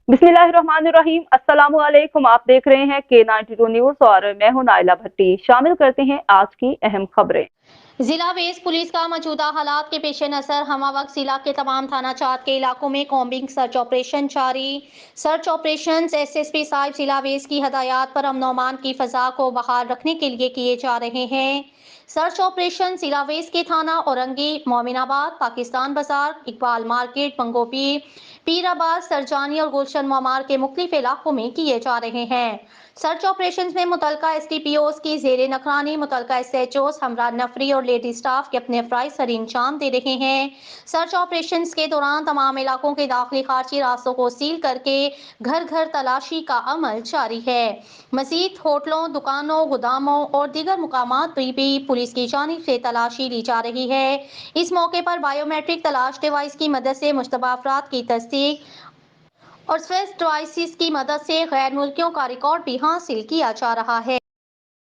बिस्मिल्लाहिर्रहमानिर्रहीम। अस्सलामु अलैकुम। आप देख रहे हैं K92 न्यूज और मैं हूं नाइला भट्टी। शामिल करते हैं आज की अहम खबरें। जिला बेस पुलिस का मौजूदा हालात के पेश नज़र हमा वक्त जिला के तमाम थाना चाट के इलाकों में कॉम्बिंग सर्च ऑपरेशन जारी। सर्च ऑपरेशन SSP साहिब जिला बेस की हदायत पर अमन अमान की फजा को बहाल रखने के लिए किए जा रहे हैं। सर्च ऑपरेशन जिला वेस के थाना औरंगी, मोमिनाबाद, पाकिस्तान बाजार, इकबाल मार्केट, पंगोपी, पीराबाद, सरजानी और गुलशन मामार के मुख्तलिफ इलाकों में किए जा रहे हैं। सर्च ऑपरेशन में मुतलका STPOs की जेरे नखरानी मुतलका SHOs हमरा नफरी और लेडी स्टाफ के अपने अफराइज सर इंजाम दे रहे हैं। सर्च ऑपरेशन के दौरान तमाम इलाकों के दाखिली खारजी रास्तों को सील करके घर घर तलाशी का अमल जारी है। मजीद होटलों, दुकानों, गोदामों और दीगर मुकामात पर भी पुलिस की जानिब से तलाशी ली जा रही है। इस मौके पर बायोमेट्रिक तलाश डिवाइस की मदद से मुश्तबा अफराद की तस्दीक और स्विस डिवाइसेस की मदद से गैर मुल्कियों का रिकॉर्ड भी हासिल किया जा रहा है।